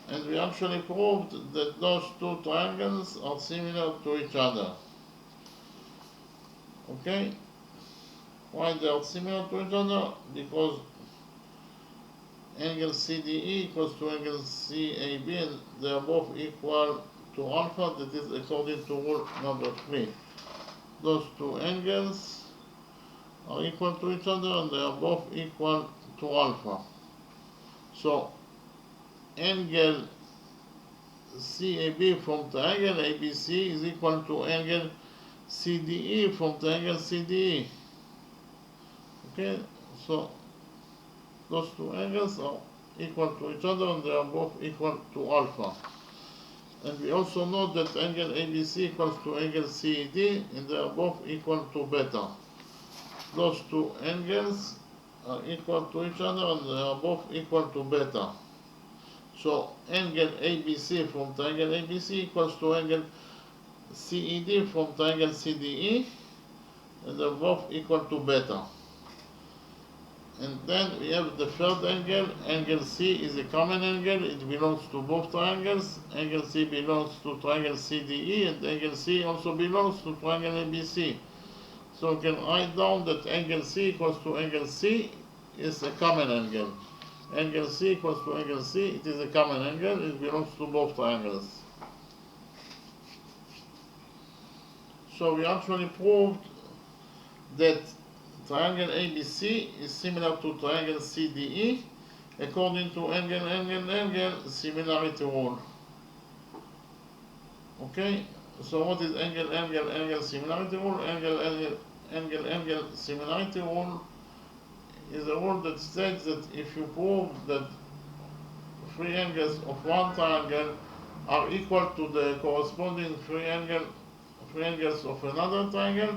S1: and we actually proved that those two triangles are similar to each other. Okay? Why they are similar to each other? Because angle CDE equals to angle CAB, and they are both equal to alpha. That is according to rule number 3. Those two angles are equal to each other and they are both equal to alpha. So angle CAB from triangle ABC is equal to angle CDE from triangle CDE. Okay, so those two angles are equal to each other and they are both equal to alpha. And we also know that angle ABC equals to angle CED, and they are both equal to beta. Those two angles are equal to each other and they are both equal to beta. So angle ABC from triangle ABC equals to angle CED from triangle CDE, and they're both equal to beta. And then we have the third angle. Angle C is a common angle. It belongs to both triangles. Angle C belongs to triangle CDE, and angle C also belongs to triangle ABC. So we can write down that angle C equals to angle C is a common angle. Angle C equals to angle C, it is a common angle. It belongs to both triangles. So we actually proved that triangle ABC is similar to triangle CDE according to angle similarity rule. Okay, so what is angle similarity rule? Angle similarity rule is a rule that states that if you prove that three angles of one triangle are equal to the corresponding three angles of another triangle,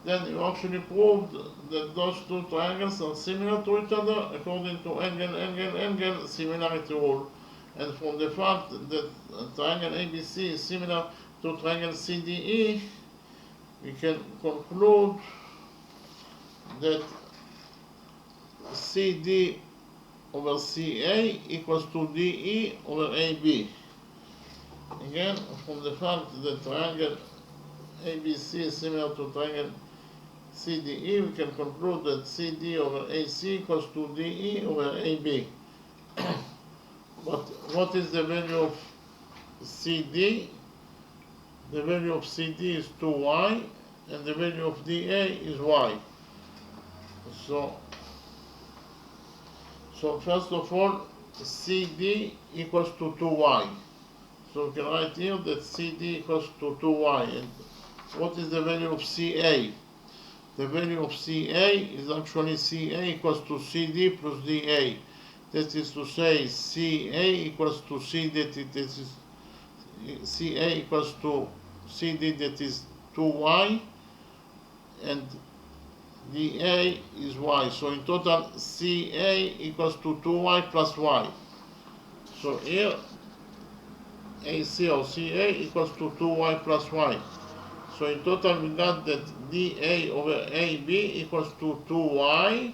S1: then you actually proved that those two triangles are similar to each other according to angle similarity rule. And from the fact that triangle ABC is similar to triangle CDE, we can conclude that CD over CA equals to DE over AB. Again, from the fact that triangle ABC is similar to triangle CDE, we can conclude that CD over AC equals to DE over AB. But what is the value of CD? The value of CD is 2y, and the value of DA is y. So first of all, CD equals to 2y. So we can write here that CD equals to 2y. And what is the value of CA? The value of CA is actually CA equals to CD plus DA. That is to say, CA equals to CD, that is CA equals to CD, that is 2y, and DA is y. So in total, CA equals to 2y plus y. So here, AC or CA equals to 2y plus y. So in total, we got that DA over AB equals to 2y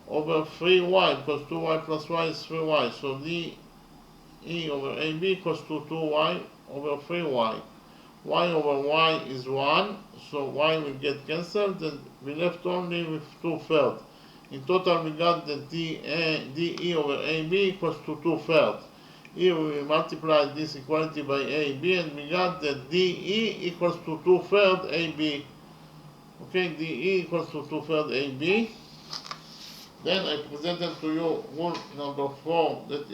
S1: over 3y, because 2y plus y is 3y. So DE over AB equals to 2y over 3y. Y over y is 1, so y will get cancelled, and we left only with 2/3. In total, we got that DE over AB equals to 2/3. Here we multiply this equality by AB, and we got that DE equals to 2/3 AB. Okay, DE equals to 2/3 AB. Then I presented to you rule number 4 that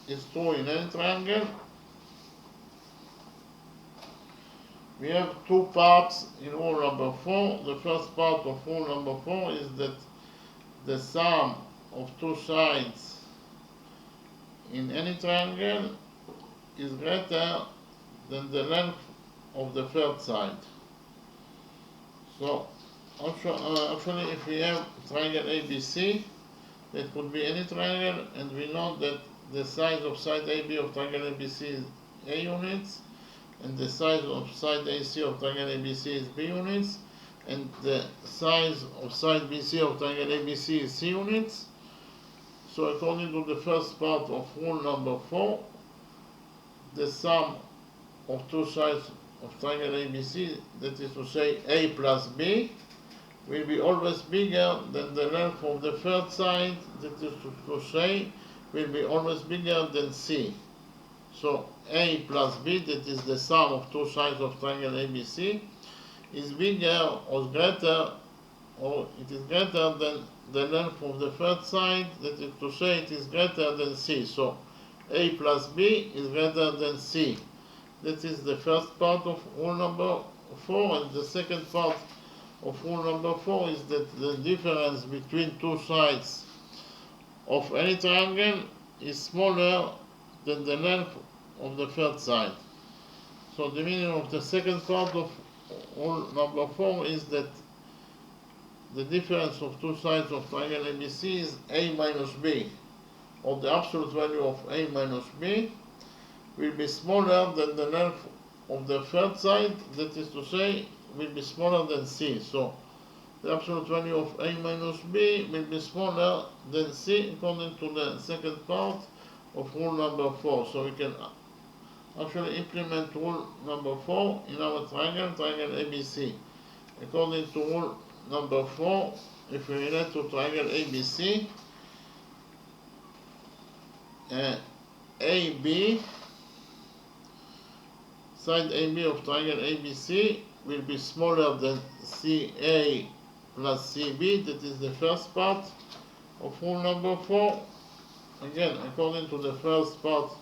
S1: is true in any triangle. We have two parts in rule number 4. The first part of rule number 4 is that the sum of two sides in any triangle is greater than the length of the third side. So actually if we have triangle ABC, that could be any triangle, and we know that the size of side AB of triangle ABC is A units, and the size of side AC of triangle ABC is B units, and the size of side BC of triangle ABC is C units. So according to the first part of rule number 4, the sum of two sides of triangle ABC, that is to say A plus B, will be always bigger than the length of the third side, that is to say will be always bigger than C. So A plus B, that is the sum of two sides of triangle ABC, is bigger or greater, or it is greater than the length of the third side, that is to say it is greater than C. So A plus B is greater than C. That is the first part of rule number 4, and the second part of rule number 4 is that the difference between two sides of any triangle is smaller than the length of the third side. So the meaning of the second part of rule number 4 is that the difference of two sides of triangle ABC is A minus B, or the absolute value of A minus B will be smaller than the length of the third side, that is to say, will be smaller than C. So the absolute value of A minus B will be smaller than C according to the second part of rule number 4. So we can actually implement rule number 4 in our triangle ABC. According to rule number 4, if we relate to triangle ABC, AB, side AB of triangle ABC will be smaller than CA plus CB, that is the first part of rule number 4. Again, according to the first part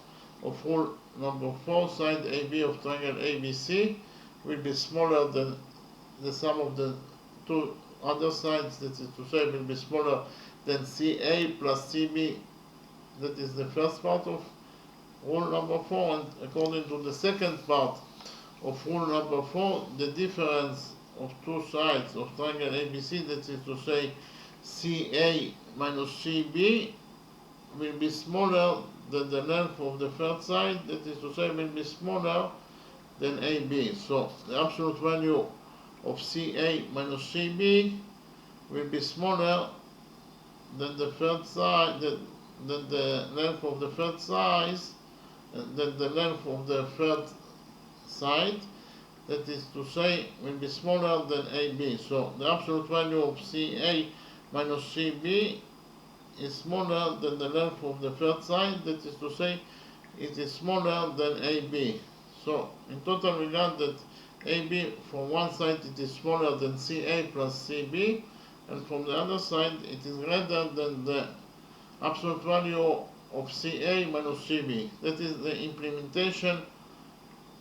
S1: of rule number 4, side AB of triangle ABC will be smaller than the sum of the two other sides, that is to say will be smaller than CA plus CB, that is the first part of rule number 4, and according to the second part of rule number 4, the difference of two sides of triangle ABC, that is to say CA minus CB, will be smaller than the length of the third side, that is to say will be smaller than AB. So the absolute value of CA minus CB will be smaller than the third side, than the length of the third size, than the length of the third side, that is to say will be smaller than AB. So the absolute value of CA minus CB is smaller than the length of the third side, that is to say it is smaller than AB. So in total we got that AB from one side it is smaller than CA plus CB, and from the other side it is greater than the absolute value of CA minus CB. That is the implementation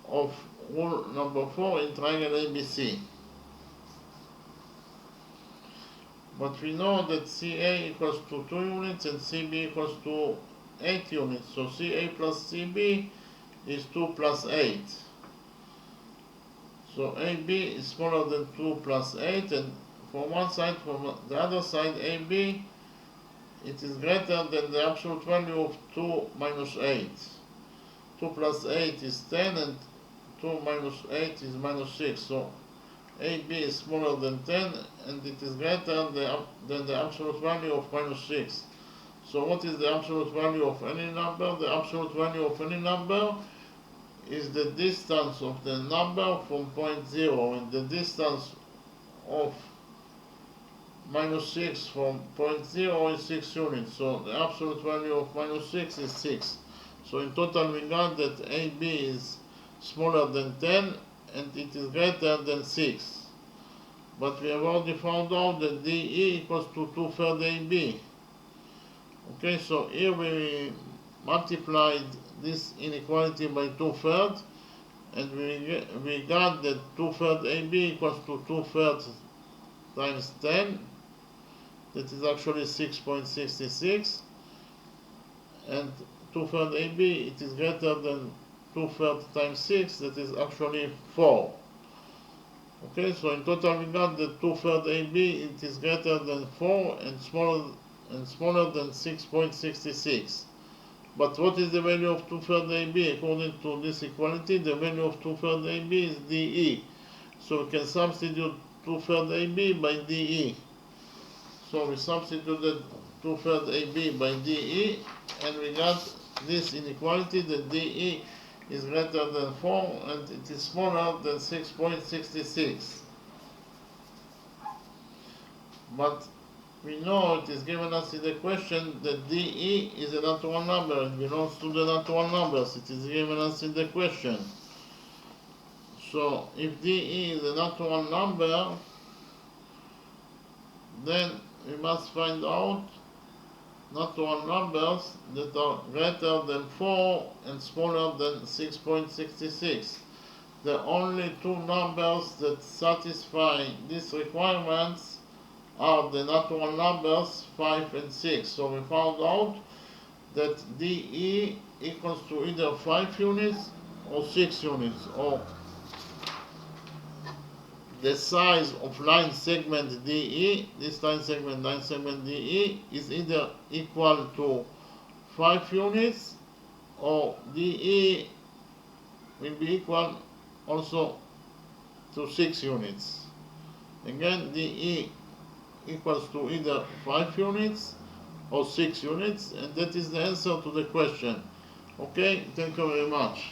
S1: of rule number 4 in triangle ABC. But we know that CA equals to 2 units and CB equals to 8 units. So CA plus CB is 2 plus 8. So AB is smaller than 2 plus 8, and from one side, from the other side AB, it is greater than the absolute value of 2 minus 8. 2 plus 8 is 10, and 2 minus 8 is minus 6. So AB is smaller than 10, and it is greater than the absolute value of minus 6. So what is the absolute value of any number? The absolute value of any number is the distance of the number from point 0, and the distance of minus 6 from point 0 is 6 units. So the absolute value of minus 6 is 6. So in total we got that AB is smaller than 10 and it is greater than 6. But we have already found out that DE equals to 2/3 AB. Okay, so here we multiplied this inequality by 2/3, and we got that 2/3 AB equals to 2/3 times 10. That is actually 6.66, and 2/3 AB it is greater than 2/3 times 6, that is actually 4. Okay, so in total we got that 2/3 AB, it is greater than 4 and smaller than 6.66. But what is the value of 2/3 AB? According to this equality, the value of 2/3 AB is DE. So we can substitute 2/3 AB by DE. So we substituted 2/3 AB by DE, and we got this inequality that DE is greater than 4 and it is smaller than 6.66. But we know it is given us in the question that DE is a natural number, it belongs to the natural numbers, it is given us in the question. So if DE is a natural number, then we must find out natural numbers that are greater than 4 and smaller than 6.66. The only two numbers that satisfy these requirements are the natural numbers 5 and 6. So we found out that DE equals to either 5 units or 6 units, or the size of line segment DE, this line segment DE, is either equal to 5 units or DE will be equal also to 6 units. Again, DE equals to either 5 units or 6 units, and that is the answer to the question. Okay, thank you very much.